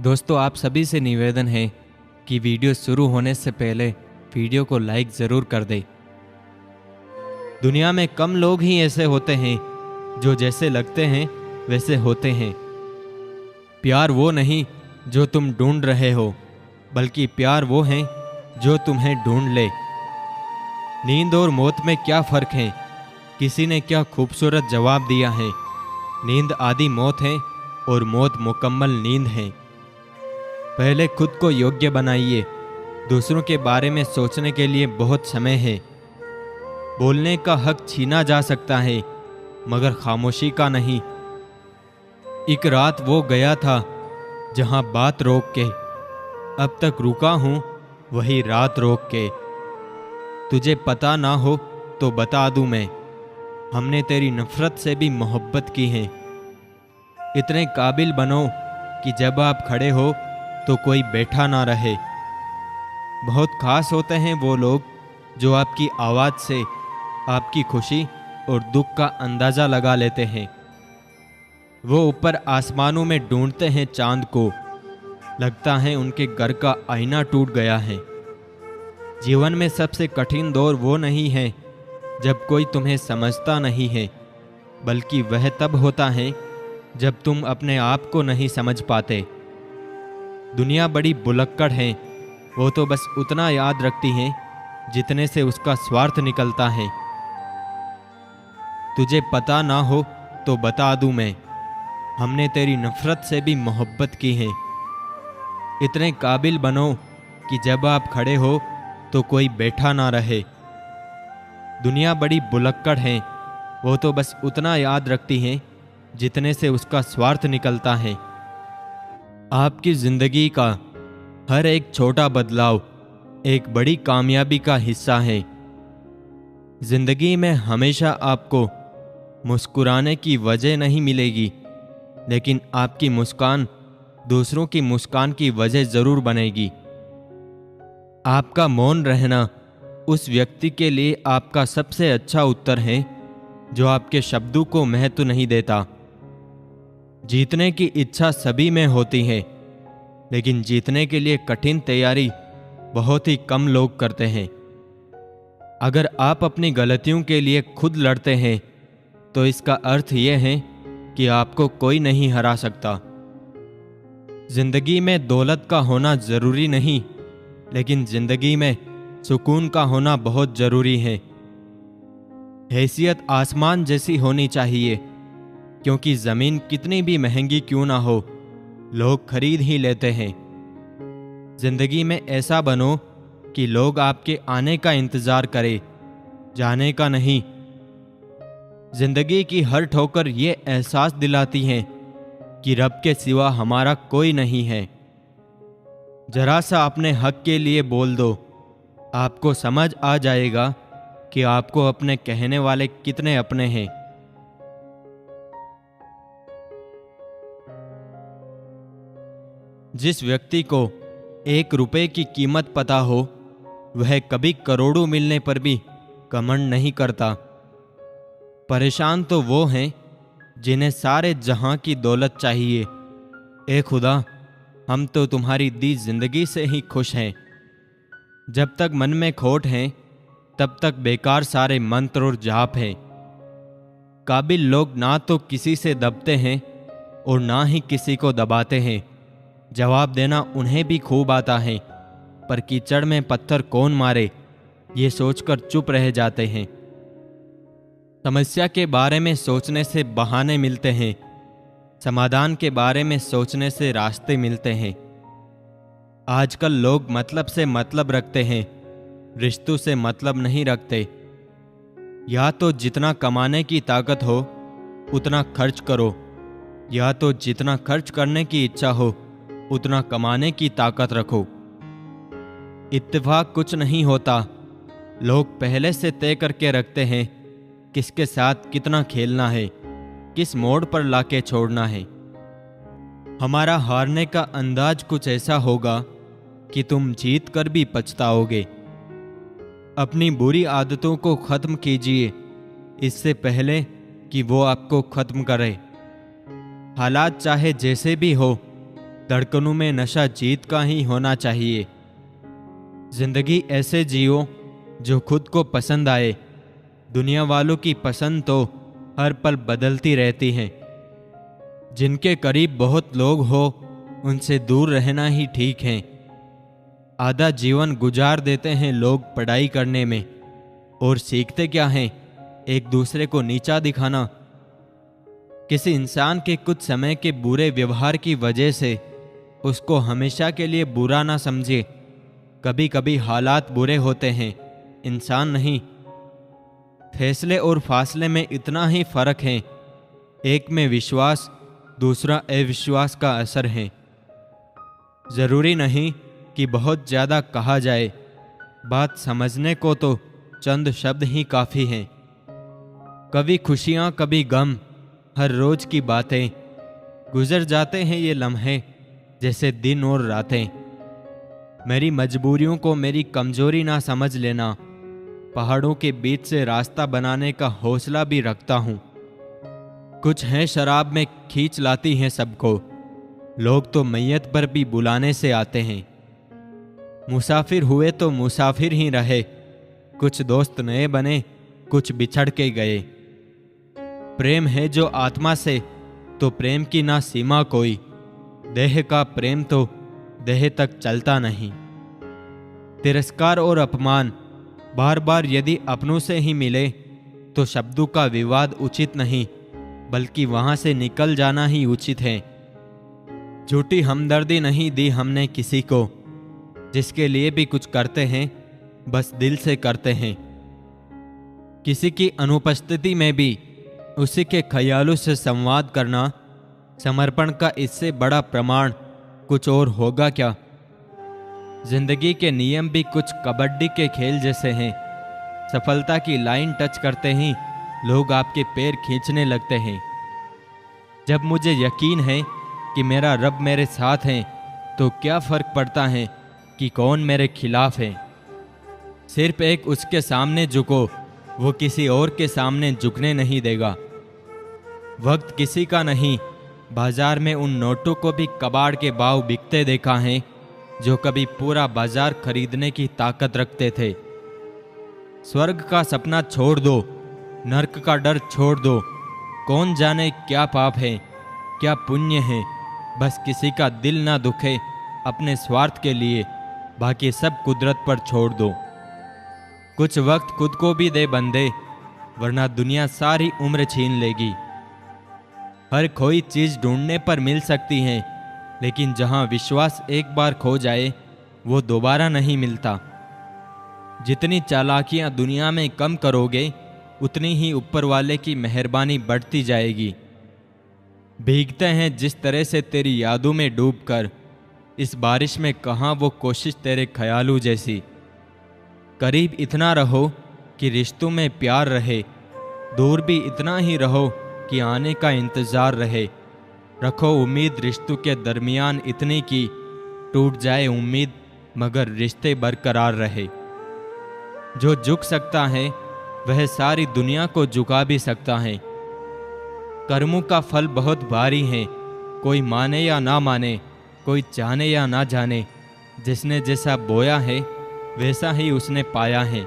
दोस्तों, आप सभी से निवेदन है कि वीडियो शुरू होने से पहले वीडियो को लाइक ज़रूर कर दें। दुनिया में कम लोग ही ऐसे होते हैं जो जैसे लगते हैं वैसे होते हैं। प्यार वो नहीं जो तुम ढूंढ रहे हो, बल्कि प्यार वो है जो तुम्हें ढूंढ ले। नींद और मौत में क्या फ़र्क है? किसी ने क्या खूबसूरत जवाब दिया है। नींद आधी मौत है और मौत मुकम्मल नींद है। पहले खुद को योग्य बनाइए। दूसरों के बारे में सोचने के लिए बहुत समय है। बोलने का हक छीना जा सकता है, मगर खामोशी का नहीं। एक रात वो गया था जहां बात रोक के, अब तक रुका हूं वही रात रोक के। तुझे पता ना हो तो बता दूं मैं, हमने तेरी नफरत से भी मोहब्बत की है। इतने काबिल बनो कि जब आप खड़े हो तो कोई बैठा ना रहे। बहुत खास होते हैं वो लोग जो आपकी आवाज़ से आपकी खुशी और दुख का अंदाज़ा लगा लेते हैं। वो ऊपर आसमानों में ढूंढते हैं चांद को, लगता है उनके घर का आईना टूट गया है। जीवन में सबसे कठिन दौर वो नहीं है जब कोई तुम्हें समझता नहीं है, बल्कि वह तब होता है जब तुम अपने आप को नहीं समझ पाते। दुनिया बड़ी बुलक्कड़ है, वो तो बस उतना याद रखती है जितने से उसका स्वार्थ निकलता है। तुझे पता ना हो तो बता दूं मैं, हमने तेरी नफरत से भी मोहब्बत की है। इतने काबिल बनो कि जब आप खड़े हो तो कोई बैठा ना रहे। दुनिया बड़ी बुलक्कड़ है, वो तो बस उतना याद रखती है जितने से उसका स्वार्थ निकलता है। आपकी जिंदगी का हर एक छोटा बदलाव एक बड़ी कामयाबी का हिस्सा है। जिंदगी में हमेशा आपको मुस्कुराने की वजह नहीं मिलेगी, लेकिन आपकी मुस्कान दूसरों की मुस्कान की वजह जरूर बनेगी। आपका मौन रहना उस व्यक्ति के लिए आपका सबसे अच्छा उत्तर है जो आपके शब्दों को महत्व नहीं देता। जीतने की इच्छा सभी में होती है, लेकिन जीतने के लिए कठिन तैयारी बहुत ही कम लोग करते हैं। अगर आप अपनी गलतियों के लिए खुद लड़ते हैं तो इसका अर्थ यह है कि आपको कोई नहीं हरा सकता। जिंदगी में दौलत का होना जरूरी नहीं, लेकिन जिंदगी में सुकून का होना बहुत जरूरी है। हैसियत आसमान जैसी होनी चाहिए, क्योंकि जमीन कितनी भी महंगी क्यों ना हो, लोग खरीद ही लेते हैं। जिंदगी में ऐसा बनो कि लोग आपके आने का इंतजार करें, जाने का नहीं। जिंदगी की हर ठोकर ये एहसास दिलाती है कि रब के सिवा हमारा कोई नहीं है। जरा सा अपने हक के लिए बोल दो, आपको समझ आ जाएगा कि आपको अपने कहने वाले कितने अपने हैं। जिस व्यक्ति को 1 रुपए की कीमत पता हो, वह कभी करोड़ों मिलने पर भी घमंड नहीं करता। परेशान तो वो हैं जिन्हें सारे जहां की दौलत चाहिए। ए खुदा, हम तो तुम्हारी दी जिंदगी से ही खुश हैं। जब तक मन में खोट है, तब तक बेकार सारे मंत्र और जाप हैं। काबिल लोग ना तो किसी से दबते हैं और ना ही किसी को दबाते हैं। जवाब देना उन्हें भी खूब आता है, पर कीचड़ में पत्थर कौन मारे, ये सोचकर चुप रह जाते हैं। समस्या के बारे में सोचने से बहाने मिलते हैं, समाधान के बारे में सोचने से रास्ते मिलते हैं। आजकल लोग मतलब से मतलब रखते हैं, रिश्तों से मतलब नहीं रखते। या तो जितना कमाने की ताकत हो उतना खर्च करो, या तो जितना खर्च करने की इच्छा हो उतना कमाने की ताकत रखो। इत्तेफाक कुछ नहीं होता, लोग पहले से तय करके रखते हैं किसके साथ कितना खेलना है, किस मोड़ पर लाके छोड़ना है। हमारा हारने का अंदाज कुछ ऐसा होगा कि तुम जीत कर भी पछताओगे। अपनी बुरी आदतों को खत्म कीजिए इससे पहले कि वो आपको खत्म करे। हालात चाहे जैसे भी हो, धड़कनों में नशा जीत का ही होना चाहिए। जिंदगी ऐसे जियो जो खुद को पसंद आए। दुनिया वालों की पसंद तो हर पल बदलती रहती है। जिनके करीब बहुत लोग हो उनसे दूर रहना ही ठीक है। आधा जीवन गुजार देते हैं लोग पढ़ाई करने में, और सीखते क्या हैं? एक दूसरे को नीचा दिखाना। किसी इंसान के कुछ समय के बुरे व्यवहार की वजह से उसको हमेशा के लिए बुरा ना समझे। कभी कभी हालात बुरे होते हैं, इंसान नहीं। फैसले और फासले में इतना ही फर्क है। एक में विश्वास, दूसरा अविश्वास का असर है। जरूरी नहीं कि बहुत ज़्यादा कहा जाए, बात समझने को तो चंद शब्द ही काफ़ी हैं। कभी खुशियाँ कभी गम, हर रोज की बातें। गुजर जाते हैं ये लम्हे जैसे दिन और रातें। मेरी मजबूरियों को मेरी कमजोरी ना समझ लेना। पहाड़ों के बीच से रास्ता बनाने का हौसला भी रखता हूँ। कुछ हैं शराब में खींच लाती हैं सबको। लोग तो मैयत पर भी बुलाने से आते हैं। मुसाफिर हुए तो मुसाफिर ही रहे। कुछ दोस्त नए बने, कुछ बिछड़ के गए। प्रेम है जो आत्मा से, तो प्रेम की ना सीमा कोई। देह का प्रेम तो देह तक चलता नहीं। तिरस्कार और अपमान बार बार यदि अपनों से ही मिले तो शब्दों का विवाद उचित नहीं, बल्कि वहां से निकल जाना ही उचित है। झूठी हमदर्दी नहीं दी हमने किसी को। जिसके लिए भी कुछ करते हैं बस दिल से करते हैं। किसी की अनुपस्थिति में भी उसी के ख्यालों से संवाद करना समर्पण का इससे बड़ा प्रमाण कुछ और होगा क्या। जिंदगी के नियम भी कुछ कबड्डी के खेल जैसे हैं। सफलता की लाइन टच करते ही लोग आपके पैर खींचने लगते हैं। जब मुझे यकीन है कि मेरा रब मेरे साथ है तो क्या फर्क पड़ता है कि कौन मेरे खिलाफ है। सिर्फ एक उसके सामने झुको, वो किसी और के सामने झुकने नहीं देगा। वक्त किसी का नहीं। बाजार में उन नोटों को भी कबाड़ के भाव बिकते देखा है जो कभी पूरा बाजार खरीदने की ताकत रखते थे। स्वर्ग का सपना छोड़ दो, नरक का डर छोड़ दो। कौन जाने क्या पाप है, क्या पुण्य है। बस किसी का दिल ना दुखे अपने स्वार्थ के लिए, बाकी सब कुदरत पर छोड़ दो। कुछ वक्त खुद को भी दे बंदे, वरना दुनिया सारी उम्र छीन लेगी। हर खोई चीज ढूंढने पर मिल सकती है, लेकिन जहां विश्वास एक बार खो जाए वो दोबारा नहीं मिलता। जितनी चालाकियां दुनिया में कम करोगे उतनी ही ऊपर वाले की मेहरबानी बढ़ती जाएगी। भीगते हैं जिस तरह से तेरी यादों में डूबकर, इस बारिश में कहाँ वो कोशिश तेरे ख्यालों जैसी। करीब इतना रहो कि रिश्तों में प्यार रहे, दूर भी इतना ही रहो कि आने का इंतज़ार रहे। रखो उम्मीद रिश्तों के दरमियान इतनी की टूट जाए उम्मीद मगर रिश्ते बरकरार रहे। जो झुक सकता है वह सारी दुनिया को झुका भी सकता है। कर्मों का फल बहुत भारी है, कोई माने या ना माने, कोई जाने या ना जाने। जिसने जैसा बोया है वैसा ही उसने पाया है।